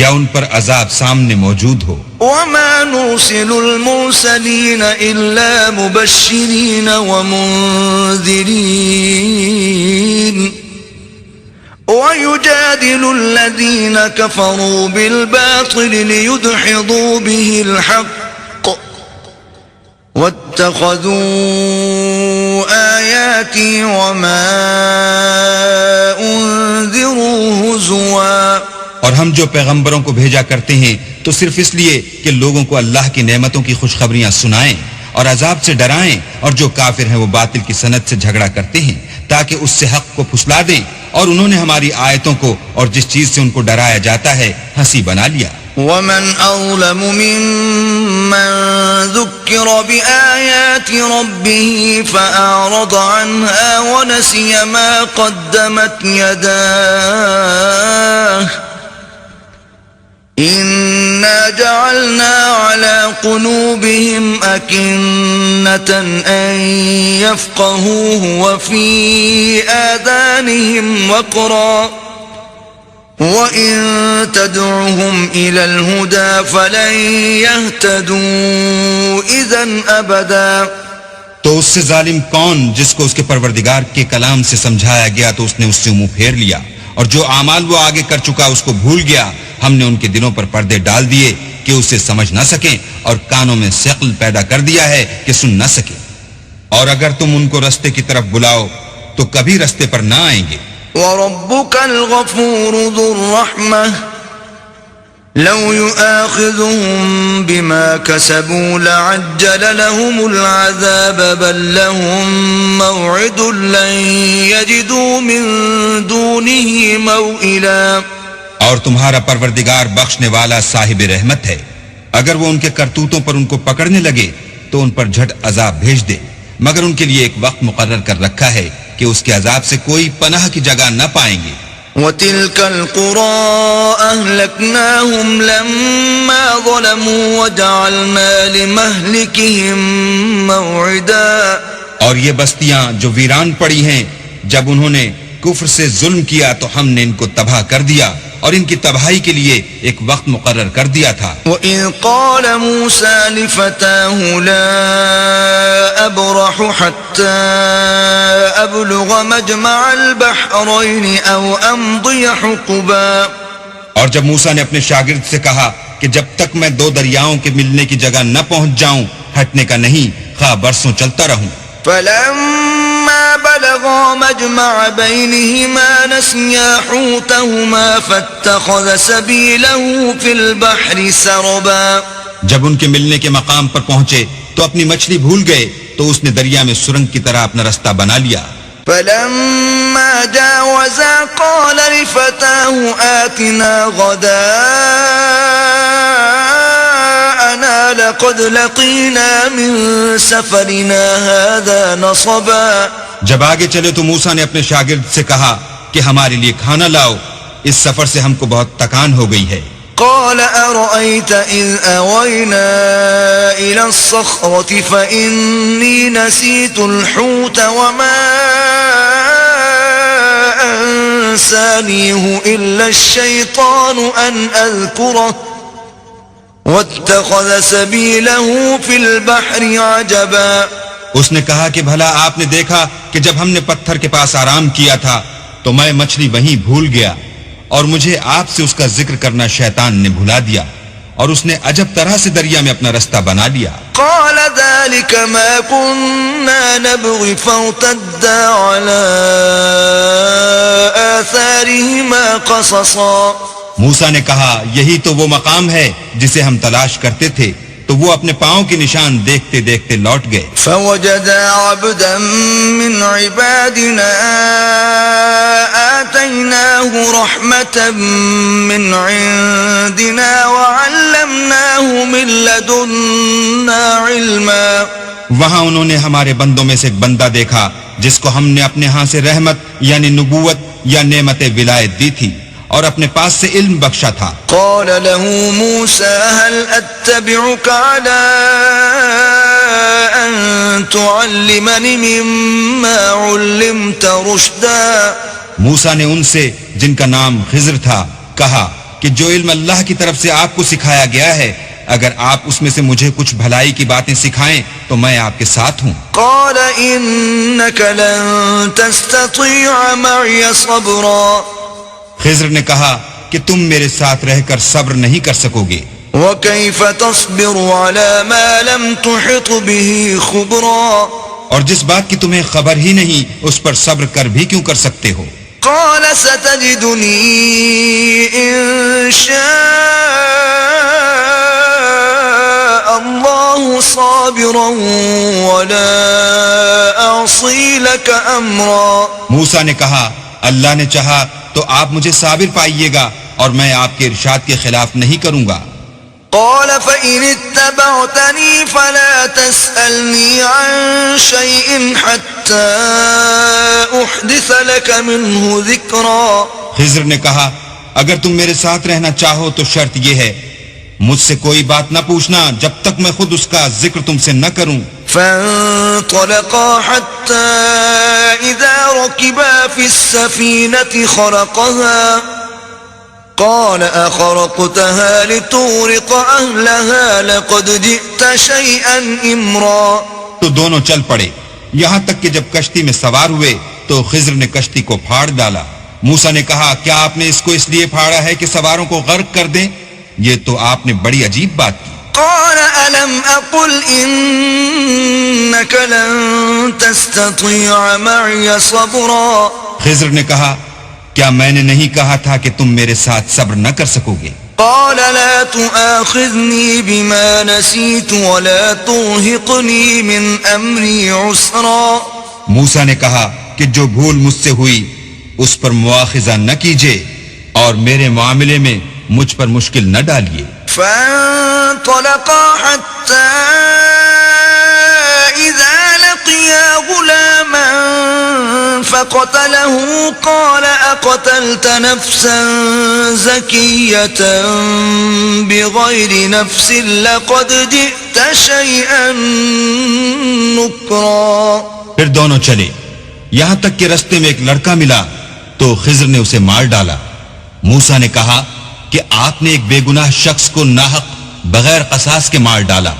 S2: یا ان پر عذاب سامنے موجود ہو۔
S1: وَمَا نُرْسِلُ الْمُرْسَلِينَ إِلَّا مُبَشِّرِينَ وَمُنذِرِينَ وَيُجَادِلُ الَّذِينَ كَفَرُوا بِالْبَاطِلِ لِيُدْحِضُوا بِهِ الْحَقَّ وَاتَّخَذُوا آيَاتِي وَمَا أُنذِرُوا هُزُوًا۔
S2: اور ہم جو پیغمبروں کو بھیجا کرتے ہیں تو صرف اس لیے کہ لوگوں کو اللہ کی نعمتوں کی خوشخبریاں سنائیں اور عذاب سے ڈرائیں، اور جو کافر ہیں وہ باطل کی سند سے جھگڑا کرتے ہیں تاکہ اس سے حق کو پھسلا دیں، اور انہوں نے ہماری آیتوں کو اور جس چیز سے ان کو ڈرایا جاتا ہے ہنسی بنا لیا۔
S1: وَمَنْ أَظْلَمُ مِمَّنْ ذُكِّرَ بِآيَاتِ رَبِّهِ فَأَعْرَضَ عَنْهَا وَنَسِيَ مَا قَدَّمَتْ يَدَاهُ إِنَّا جَعَلْنَا عَلَى قُلُوبِهِمْ أَكِنَّةً أَن يَفْقَهُوهُ وَفِي آذَانِهِمْ وَقْرًا وَإِن تَدْعُهُمْ إِلَى الْهُدَى فَلَن يَهْتَدُوا إِذًا أَبَدًا۔
S2: تو اس سے ظالم کون جس کو اس کے پروردگار کے کلام سے سمجھایا گیا تو اس نے اس سے منہ پھیر لیا، اور جو اعمال وہ آگے کر چکا اس کو بھول گیا۔ ہم نے ان کے دلوں پر پردے ڈال دیے کہ اسے سمجھ نہ سکیں، اور کانوں میں ثقل پیدا کر دیا ہے کہ سن نہ سکیں، اور اگر تم ان کو رستے کی طرف بلاؤ تو کبھی رستے پر نہ آئیں گے۔
S1: وَرَبُّكَ الْغَفُورُ ذُو الرَّحْمَةِ لو يؤاخذهم بما كسبوا لعجل لهم العذاب بل لهم موعد لن يجدوا من دونه موئلا.
S2: اور تمہارا پروردگار بخشنے والا صاحب رحمت ہے، اگر وہ ان کے کرتوتوں پر ان کو پکڑنے لگے تو ان پر جھٹ عذاب بھیج دے، مگر ان کے لیے ایک وقت مقرر کر رکھا ہے کہ اس کے عذاب سے کوئی پناہ کی جگہ نہ پائیں گے.
S1: وَتِلْكَ الْقُرَىٰ أَهْلَكْنَاهُمْ لَمَّا ظَلَمُوا وَجَعَلْنَا لِمَهْلِكِهِمْ مَوْعِدًا.
S2: اور یہ بستیاں جو ویران پڑی ہیں، جب انہوں نے کفر سے ظلم کیا تو ہم نے ان کو تباہ کر دیا اور ان کی تباہی کے لیے ایک وقت مقرر کر دیا تھا.
S1: وَإِذْ قَالَ مُوسَىٰ لِفَتَاهُ لَا أَبْرَحُ حَتَّىٰ أَبْلُغَ مَجْمَعَ الْبَحْرَيْنِ أَوْ أَمْضِيَ حُقُبًا.
S2: اور جب موسیٰ نے اپنے شاگرد سے کہا کہ جب تک میں دو دریاؤں کے ملنے کی جگہ نہ پہنچ جاؤں ہٹنے کا نہیں، خواہ برسوں چلتا رہوں.
S1: فَلَمَّا بَلَغَا مَجْمَعَ بَيْنِهِمَا نَسِيَا حُوتَهُمَا فَاتَّخَذَ سَبِيلَهُ فِي الْبَحْرِ سَرَبًا.
S2: جب ان کے ملنے کے مقام پر پہنچے تو اپنی مچھلی بھول گئے تو اس نے دریا میں سرنگ کی طرح اپنا رستہ بنا لیا.
S1: فَلَمَّا جَاوَزَا قَالَ لِفَتَاهُ آتِنَا غَدَاءَنَا لَقَدْ لَقِينَا مِن سَفَرِنَا هَذَا نَصَبًا.
S2: جب آگے چلے تو موسیٰ نے اپنے شاگرد سے کہا کہ ہمارے لیے کھانا لاؤ، اس سفر سے ہم کو بہت تکان ہو گئی ہے.
S1: قال أرأيت إذ أوينا إلى الصخرة فإني نسيت الحوت وما أنسانيه إلا الشيطان أن أذكره واتخذ سبيله في البحر عجبا.
S2: اس نے کہا کہ بھلا آپ نے دیکھا کہ جب ہم نے پتھر کے پاس آرام کیا تھا تو میں مچھلی وہیں بھول گیا اور مجھے آپ سے اس کا ذکر کرنا شیطان نے بھلا دیا اور اس نے عجب طرح سے دریا میں اپنا رستہ بنا لیا.
S1: قال ذلك ما كنا نبغي فارتدا على آثارهما قصصا.
S2: موسیٰ نے کہا یہی تو وہ مقام ہے جسے ہم تلاش کرتے تھے، تو وہ اپنے پاؤں کے نشان دیکھتے دیکھتے لوٹ گئے.
S1: فوجدا عبدا من عبادنا آتيناه رحمة من عندنا وعلمناه من لدنا علما.
S2: وہاں انہوں نے ہمارے بندوں میں سے ایک بندہ دیکھا جس کو ہم نے اپنے ہاں سے رحمت یعنی نبوت یا نعمت ولایت دی تھی اور اپنے پاس سے علم بخشا تھا.
S1: قال له موسى هل أتبعك على أن تعلمني مما علمت رشدا.
S2: موسیٰ نے ان سے جن کا نام خضر تھا کہا کہ جو علم اللہ کی طرف سے آپ کو سکھایا گیا ہے اگر آپ اس میں سے مجھے کچھ بھلائی کی باتیں سکھائیں تو میں آپ کے ساتھ ہوں.
S1: قال إنك لن تستطيع معي صبرا.
S2: خضر نے کہا کہ تم میرے ساتھ رہ کر صبر نہیں کر سکو گے.
S1: وكيف تصبر على ما لم تحط به خبرا.
S2: اور جس بات کی تمہیں خبر ہی نہیں اس پر صبر کر بھی کیوں کر سکتے ہو.
S1: قال ستجدني إن شاء الله صابرا ولا أعصي لك أمرا.
S2: موسیٰ نے کہا اللہ نے چاہا تو آپ مجھے صابر پائیے گا اور میں آپ کے ارشاد کے خلاف نہیں کروں گا.
S1: قال فإن اتبعتني فلا تسألني عن شيء حتى أحدث لك منه ذكرا.
S2: خضر نے کہا اگر تم میرے ساتھ رہنا چاہو تو شرط یہ ہے مجھ سے کوئی بات نہ پوچھنا جب تک میں خود اس کا ذکر تم سے نہ کروں.
S1: فانطلقا حتى إذا ركبا في السفينة خرقها قال أخرقتها لتغرق أهلها لقد جئت شيئا إمرا.
S2: تو دونوں چل پڑے یہاں تک کہ جب کشتی میں سوار ہوئے تو خضر نے کشتی کو پھاڑ ڈالا. موسیٰ نے کہا کیا آپ نے اس کو اس لیے پھاڑا ہے کہ سواروں کو غرق کر دیں؟ یہ تو آپ نے بڑی عجیب بات کی.
S1: قال ألم أقل إنك لن تستطيع معي صبرا.
S2: خضر نے کہا کیا میں نے نہیں کہا تھا کہ تم میرے ساتھ صبر نہ کر سکو گے؟
S1: قال لا تؤاخذني بما نسيت ولا ترهقني من أمري عسرا.
S2: موسیٰ نے کہا کہ جو بھول مجھ سے ہوئی اس پر مواخذہ نہ کیجیے اور میرے معاملے میں مجھ پر مشکل نہ ڈالیے.
S1: فانطلقا حتى إذا لقيا غلاما فقتله قال أقتلت نفسا زكية بغير نفس لقد جئت شيئا نكرا.
S2: پھر دونوں چلے یہاں تک کہ رستے میں ایک لڑکا ملا تو خضر نے اسے مار ڈالا. موسیٰ نے کہا کہ آپ نے ایک بے گناہ شخص کو ناحق بغیر قصاص کے مار ڈالا،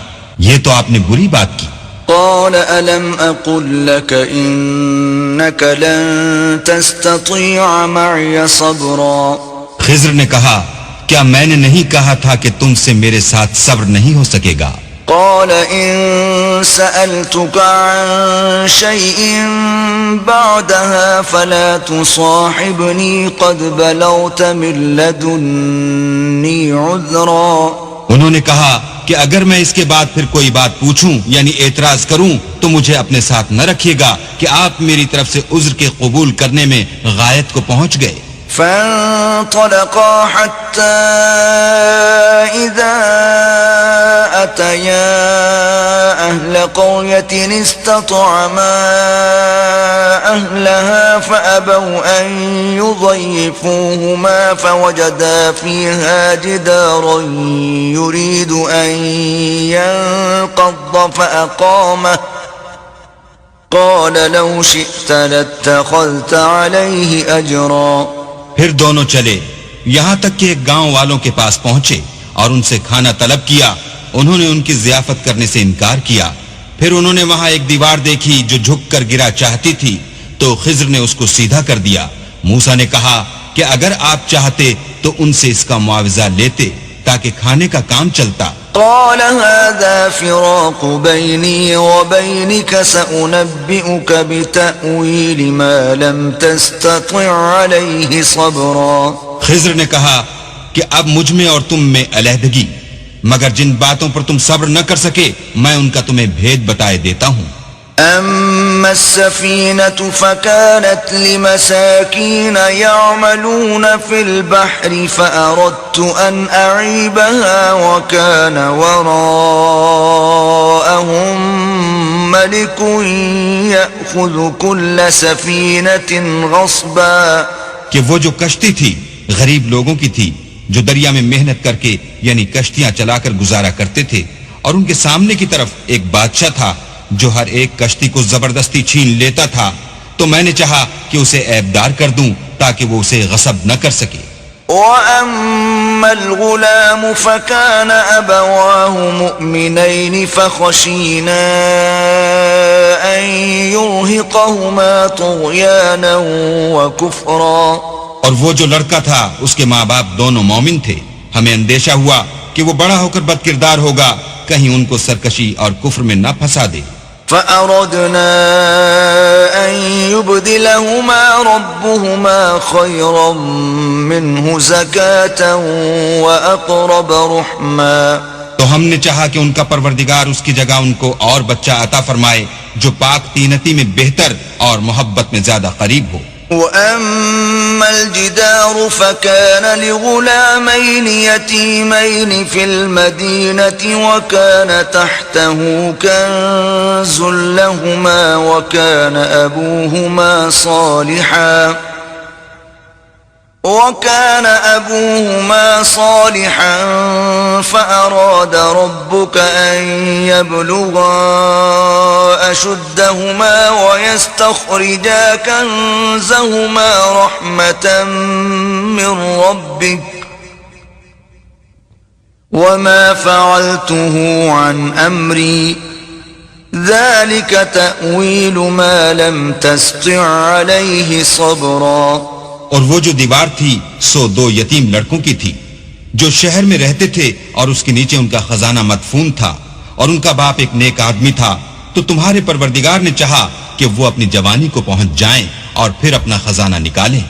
S2: یہ تو آپ نے بری بات کی.
S1: قال ألم أقل لك إنك لن تستطيع معي صبرا.
S2: خضر نے کہا کیا میں نے نہیں کہا تھا کہ تم سے میرے ساتھ صبر نہیں ہو سکے گا.
S1: قال إن سألتك عن شيء بعدها فلا تصاحبني قد بلغت من لدني عذرا.
S2: انہوں نے کہا کہ اگر میں اس کے بعد پھر کوئی بات پوچھوں یعنی اعتراض کروں تو مجھے اپنے ساتھ نہ رکھیے گا کہ آپ میری طرف سے عذر کے قبول کرنے میں غایت کو پہنچ گئے.
S1: فانطلقا حتى إذا أتيا أهل قرية استطعما أهلها فأبوا أن يضيفوهما فوجدا فيها جدارا يريد أن ينقض فأقامه قال لو شئت لاتخذت عليه أجرا.
S2: پھر دونوں چلے یہاں تک کہ ایک گاؤں والوں کے پاس پہنچے اور ان سے کھانا طلب کیا. انہوں نے ان کی ضیافت کرنے سے انکار کیا. پھر انہوں نے وہاں ایک دیوار دیکھی جو جھک کر گرا چاہتی تھی تو خضر نے اس کو سیدھا کر دیا. موسیٰ نے کہا کہ اگر آپ چاہتے تو ان سے اس کا معاوضہ لیتے تاکہ کھانے کا کام چلتا.
S1: قال هذا فراق بيني وبينك سأنبئك بتأويل ما لم تستطع عليه صبرا.
S2: خضر نے کہا کہ اب مجھ میں اور تم میں علیحدگی، مگر جن باتوں پر تم صبر نہ کر سکے میں ان کا تمہیں بھید بتائے دیتا ہوں.
S1: أما السفينة فكانت لمساكين يعملون في البحر فأردت أن أعيبها وكان وراءهم ملك يأخذ كل سفينة غصبا.
S2: کہ وہ جو کشتی تھی غریب لوگوں کی تھی جو دریا میں محنت کر کے یعنی کشتیاں چلا کر گزارا کرتے تھے، اور ان کے سامنے کی طرف ایک بادشاہ تھا جو ہر ایک کشتی کو زبردستی چھین لیتا تھا. تو میں نے چاہا کہ اسے عیبدار کر دوں تاکہ وہ اسے غصب نہ کر سکے.
S1: وَأَمَّا الْغُلَامُ فَكَانَ أَبَوَاهُ مُؤْمِنَيْنِ فَخَشِينَا أَن يُرْهِقَهُمَا طُغْيَانًا وَكُفْرًا.
S2: اور وہ جو لڑکا تھا اس کے ماں باپ دونوں مومن تھے. ہمیں اندیشہ ہوا کہ وہ بڑا ہو کر بد کردار ہوگا، کہیں ان کو سرکشی اور کفر میں نہ پھنسا دے.
S1: فَأَرَدْنَا أَن يُبْدِلَهُمَا رَبُّهُمَا خَيْرًا مِّنْهُ زَكَاةً وَأَقْرَبَ رُحْمًا.
S2: تو ہم نے چاہا کہ ان کا پروردگار اس کی جگہ ان کو اور بچہ عطا فرمائے جو پاک تینتی میں بہتر اور محبت میں زیادہ قریب ہو.
S1: وَأَمَّا الْجِدَارُ فَكَانَ لِغُلَامَيْنِ يَتِيمَيْنِ فِي الْمَدِينَةِ وَكَانَ تَحْتَهُ كَنزٌ لَهُمَا وَكَانَ أَبُوهُمَا صَالِحًا فَأَرَادَ رَبُّكَ أَن يَبْلُغَا أَشُدَّهُمَا وَيَسْتَخْرِجَا كَنزَهُمَا رَحْمَةً مِّن رَّبِّكَ وَمَا فَعَلْتُهُ عَنْ أَمْرِي ذَلِكَ تَأْوِيلُ مَا لَمْ تَسْطِع عَلَيْهِ صَبْرًا.
S2: اور وہ جو دیوار تھی سو دو یتیم لڑکوں کی تھی جو شہر میں رہتے تھے اور اس کے نیچے ان کا خزانہ مدفون تھا، اور ان کا باپ ایک نیک آدمی تھا. تو تمہارے پروردگار نے چاہا کہ وہ اپنی جوانی کو پہنچ جائیں اور پھر اپنا خزانہ نکالیں.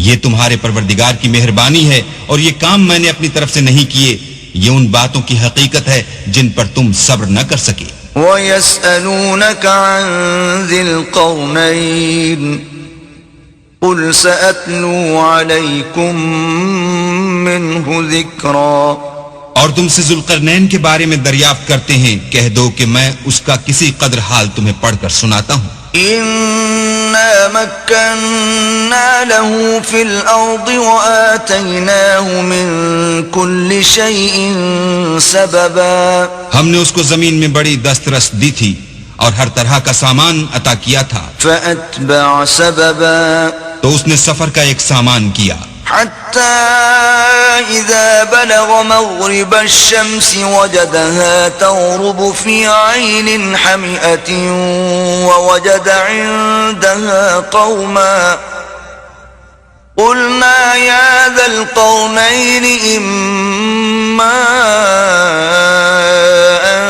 S2: یہ تمہارے پروردگار کی مہربانی ہے اور یہ کام میں نے اپنی طرف سے نہیں کیے. یہ ان باتوں کی حقیقت ہے جن پر تم صبر نہ کر سکے.
S1: وَيَسْأَلُونَكَ عَنْ ذِي الْقَرْنَيْنِ قُلْ سَأَتْلُو عَلَيْكُمْ مِنْهُ ذِكْرًا.
S2: اور تم سے ذوالقرنین کے بارے میں دریافت کرتے ہیں، کہہ دو کہ میں اس کا کسی قدر حال تمہیں پڑھ کر سناتا ہوں.
S1: إِنَّا مَكَّنَّا لَهُ فِي الْأَرْضِ وَآتَيْنَاهُ مِنْ كُلِّ شَيْءٍ سَبَبًا.
S2: ہم نے اس کو زمین میں بڑی دسترس دی تھی اور ہر طرح کا سامان عطا کیا تھا.
S1: فَأَتْبَعَ سَبَبًا.
S2: تو اس نے سفر کا ایک سامان کیا،
S1: حتى إذا بلغ مغرب الشمس وجدها تغرب في عين حمئة ووجد عندها قوما قلنا يا ذا القرنين إما أن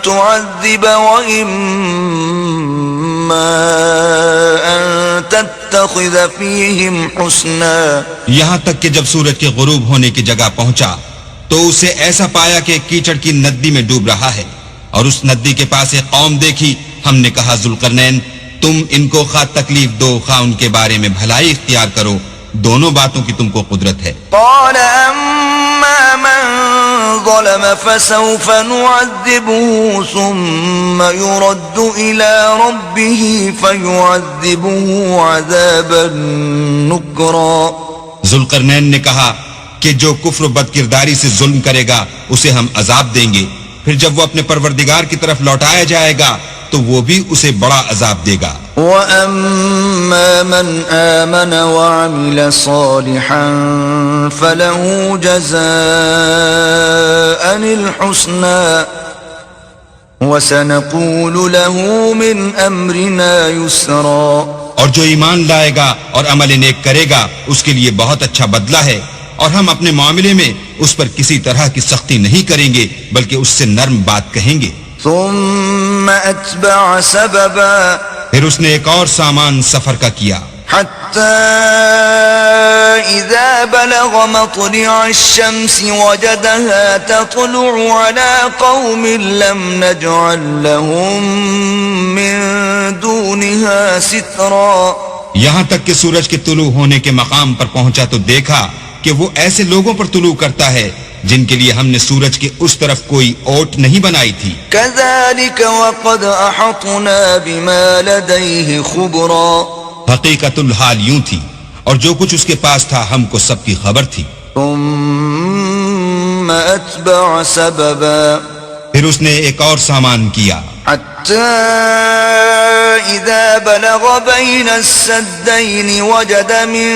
S1: تعذب وإما أن تتخذ فيهم حسنا.
S2: یہاں تک کہ جب سورج کے غروب ہونے کی جگہ پہنچا تو اسے ایسا پایا کہ کیچڑ کی ندی میں ڈوب رہا ہے، اور اس ندی کے پاس ایک قوم دیکھی. ہم نے کہا ذوالقرنین تم ان کو خواہ تکلیف دو خواہ ان کے بارے میں بھلائی اختیار کرو، دونوں باتوں کی تم کو قدرت ہے.
S1: قال أما من ظلم فسوف نعذبه ثم يرد إلى ربه فيعذبه عذابا نكرا.
S2: ذوالقرنین نے کہا کہ جو کفر و بد کرداری سے ظلم کرے گا اسے ہم عذاب دیں گے، پھر جب وہ اپنے پروردگار کی طرف لوٹایا جائے گا تو وہ بھی اسے بڑا عذاب دے گا.
S1: وَأَمَّا مَنْ آمَنَ وَعَمِلَ صَالِحًا فَلَهُ جَزَاءً الْحُسْنَى وَسَنَقُولُ لَهُ مِنْ أَمْرِنَا يُسْرًا.
S2: اور جو ایمان لائے گا اور عمل نیک کرے گا اس کے لیے بہت اچھا بدلہ ہے، اور ہم اپنے معاملے میں اس پر کسی طرح کی سختی نہیں کریں گے بلکہ اس سے نرم بات کہیں گے.
S1: ثم أتبع سببا.
S2: پھر اس نے ایک اور سامان سفر کا کیا،
S1: حتى إذا بلغ مطلع الشمس وجدها تطلع على قوم لم نجعل لهم من دونها سترا.
S2: یہاں تک کہ سورج کے طلوع ہونے کے مقام پر پہنچا تو دیکھا کہ وہ ایسے لوگوں پر طلوع کرتا ہے جن کے لیے ہم نے سورج کے اس طرف کوئی اوٹ نہیں بنائی تھی.
S1: كذلك وقد أحطنا بما لديه خبرا.
S2: حقیقت الحال یوں تھی اور جو کچھ اس کے پاس تھا ہم کو سب کی خبر تھی.
S1: ثم أتبع سببا.
S2: پھر اس نے ایک اور سامان کیا،
S1: حتى إذا بلغ بين السدين وجد من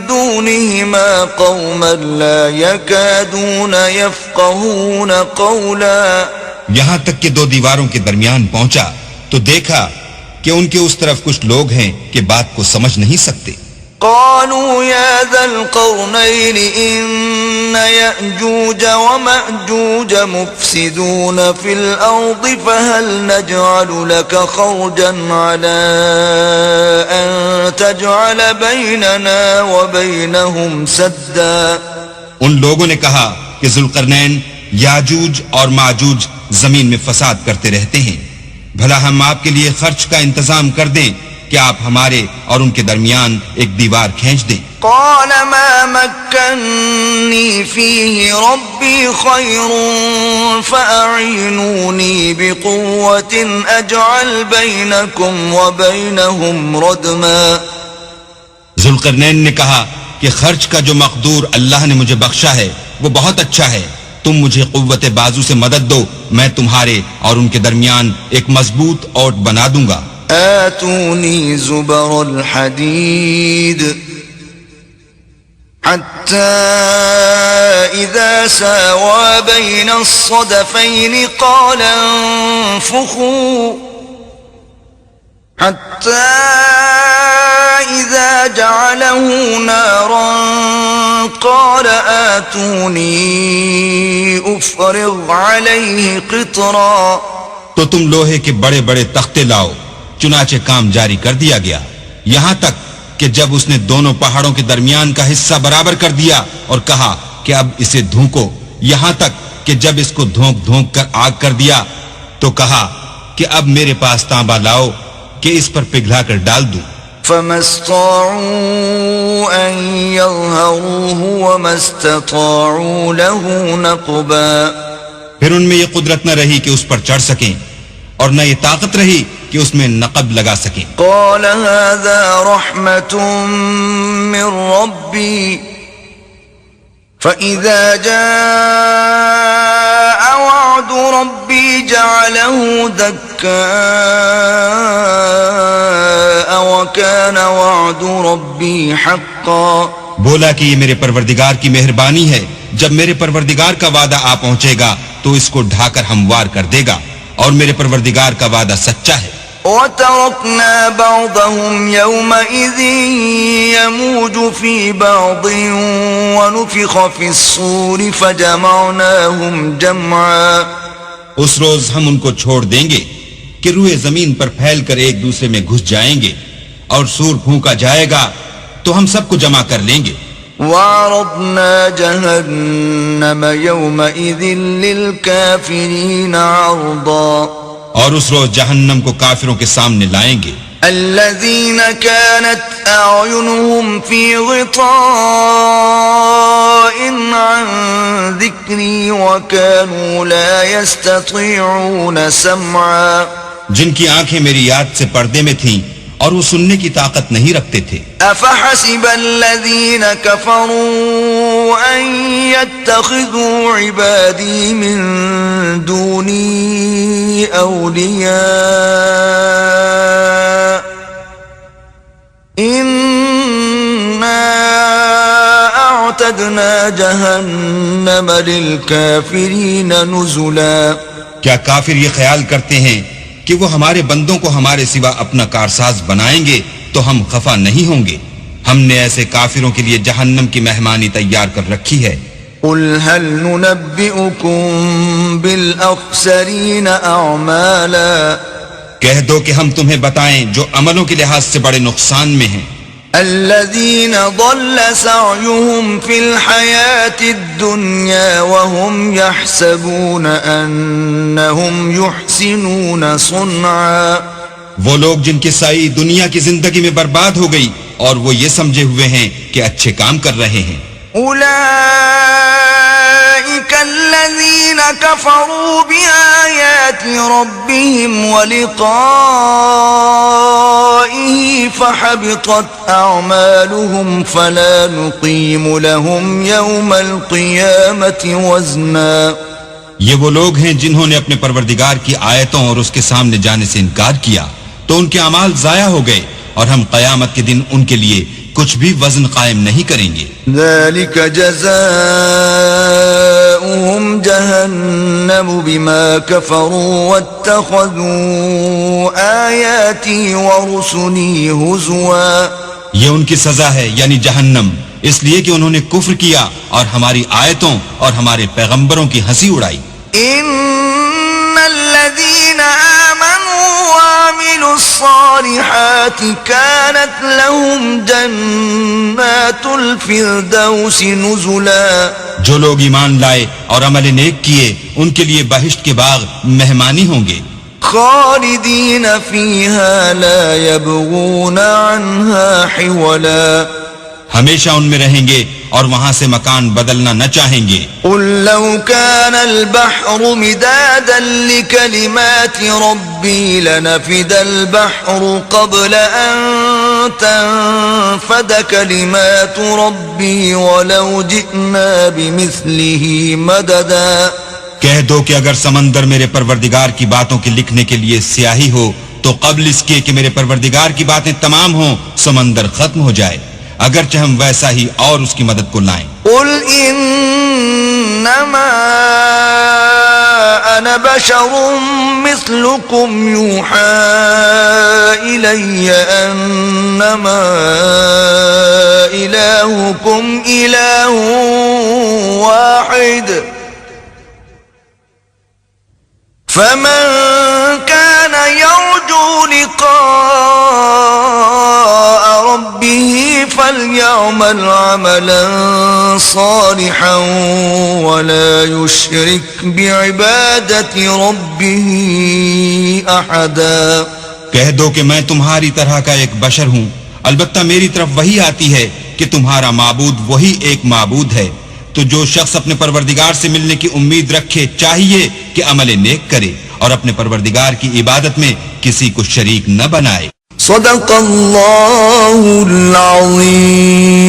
S1: دونهما قوما لا يكادون يفقهون قولا.
S2: یہاں تک کہ دو دیواروں کے درمیان پہنچا تو دیکھا کہ ان کے اس طرف کچھ لوگ ہیں کہ بات کو سمجھ نہیں سکتے.
S1: قالوا يا ذا القرنين إن يأجوج ومأجوج مفسدون في الأرض فهل نجعل لك خرجا على أن تجعل بيننا وبينهم سدا.
S2: ان لوگوں نے کہا کہ ذوالقرنین یاجوج اور ماجوج زمین میں فساد کرتے رہتے ہیں، بھلا ہم آپ کے لیے خرچ کا انتظام کر دیں کہ آپ ہمارے اور ان کے درمیان ایک دیوار کھینچ دیں.
S1: قال ما مكنني فيه ربي خير فأعينوني بقوة أجعل بينكم وبينهم ردما.
S2: ذوالقرنین نے کہا کہ خرچ کا جو مقدور اللہ نے مجھے بخشا ہے وہ بہت اچھا ہے، تم مجھے قوت بازو سے مدد دو، میں تمہارے اور ان کے درمیان ایک مضبوط اوٹ بنا دوں گا.
S1: آتوني زبر الحديد حتى إذا ساوى بين الصدفين قال انفخوا حتى إذا جعله نارا قال آتوني أفرغ عليه قطرا.
S2: تو تم لوہے کے بڑے بڑے تختے لاؤ. چنانچہ کام جاری کر دیا گیا یہاں تک کہ جب اس نے دونوں پہاڑوں کے درمیان کا حصہ برابر کر دیا اور کہا کہ اب اسے دھونکو، یہاں تک کہ جب اس کو دھونک دھونک کر آگ کر دیا تو کہا کہ اب میرے پاس تانبا لاؤ کہ اس پر پگھلا کر ڈال دوں۔
S1: فما استطاعوا أن يظهروه وما استطاعوا له نقبا،
S2: پھر ان میں یہ قدرت نہ رہی کہ اس پر چڑھ سکیں اور نہ یہ طاقت رہی کہ اس میں نقب لگا سکیں۔
S1: قال هذا رحمة من ربي فإذا جاء وعد ربي جعله دكاء وكان وعد ربي حقا۔
S2: بولا کہ یہ میرے پروردگار کی مہربانی ہے، جب میرے پروردگار کا وعدہ آ پہنچے گا تو اس کو ڈھا کر ہموار کر دے گا، اور میرے پروردگار کا وعدہ سچا ہے۔
S1: وَتَرَكْنَا بَعْضَهُمْ يَوْمَئِذٍ يَمُوجُ فِي بَعْضٍ وَنُفِخَ فِي الصُّورِ فَجَمَعْنَاهُمْ جَمْعًا۔
S2: اس روز ہم ان کو چھوڑ دیں گے کہ روئے زمین پر پھیل کر ایک دوسرے میں گھس جائیں گے، اور سور پھونکا جائے گا تو ہم سب کو جمع کر لیں گے۔
S1: وَعَرَضْنَا جَهَنَّمَ يَوْمَئِذٍ لِلْكَافِرِينَ عَرْضًا۔
S2: اور اس روز جہنم کو کافروں کے سامنے لائیں گے۔
S1: الذين كانت أعينهم في غطاء عن ذكري وكانوا لا يستطيعون سمعا،
S2: جن کی آنکھیں میری یاد سے پردے میں تھیں اور وہ سننے کی طاقت نہیں رکھتے تھے۔
S1: أفحسب الذين كفروا أن يتخذوا عبادي من دوني أولياء إنا أعتدنا جهنم للكافرين نزلا۔
S2: کیا کافر یہ خیال کرتے ہیں کہ وہ ہمارے بندوں کو ہمارے سوا اپنا کارساز بنائیں گے تو ہم خفا نہیں ہوں گے؟ ہم نے ایسے کافروں کے لیے جہنم کی مہمانی تیار کر رکھی ہے۔
S1: قل هل ننبئكم بالأخسرين أعمالا،
S2: کہہ دو کہ ہم تمہیں بتائیں جو عملوں کے لحاظ سے بڑے نقصان میں ہیں۔
S1: الذين ضل سعيهم في الحياة الدنيا وهم يحسبون أنهم يحسنون صنعا،
S2: وہ لوگ جن کی سائی دنیا کی زندگی میں برباد ہو گئی اور وہ یہ سمجھے ہوئے ہیں کہ اچھے کام کر رہے ہیں۔
S1: أولئك الذين كفروا بآيات ربهم ولقائه فحبطت أعمالهم فلا نقيم لهم يوم القيامة وزنا۔
S2: یہ وہ لوگ ہیں جنہوں نے اپنے پروردگار کی آیتوں اور اس کے سامنے جانے سے انکار کیا تو ان کے اعمال ضائع ہو گئے، اور ہم قیامت کے دن ان کے لیے کچھ بھی وزن قائم نہیں کریں گے۔
S1: ذلك جزاؤهم جهنم بما كفروا واتخذوا آياتي ورسلي هزوا۔
S2: یہ ان کی سزا ہے یعنی جہنم، اس لیے کہ انہوں نے کفر کیا اور ہماری آیتوں اور ہمارے پیغمبروں کی ہنسی اڑائی۔
S1: ان الذين آمنوا وعملوا الصالحات كانت لهم جنات الفردوس نزلا۔
S2: جو لوگ ایمان لائے اور عمل نیک کیے ان کے لیے بہشت کے باغ مہمانی ہوں گے،
S1: خالدین فیہا لا یبغون عنہا حولا۔
S2: ہمیشہ ان میں رہیں گے اور وہاں سے مکان بدلنا نہ چاہیں گے۔
S1: قل لو كان البحر مدادا لكلمات ربي لنفد البحر قبل أن تنفد كلمات ربي ولو جئنا بمثله مددا۔
S2: کہہ دو کہ اگر سمندر میرے پروردگار کی باتوں کے لکھنے کے لیے سیاہی ہو تو قبل اس کے کہ میرے پروردگار کی باتیں تمام ہوں سمندر ختم ہو جائے، اگرچہ ہم ویسا ہی اور اس کی مدد کو لائیں۔
S1: قل انما انا بشر مثلكم يوحى الي انما الهكم اله واحد فمن كان يرجو لقاء ربه يعمل عملا صالحا ولا يشرك بعبادة ربه أحدا.
S2: کہہ دو کہ میں تمہاری طرح کا ایک بشر ہوں، البتہ میری طرف وہی آتی ہے کہ تمہارا معبود وہی ایک معبود ہے. تو جو شخص اپنے پروردگار سے ملنے کی امید رکھے چاہیے کہ عمل نیک کرے اور اپنے پروردگار کی عبادت میں کسی کو شریک نہ بنائے.
S1: صدق اللہ العظیم.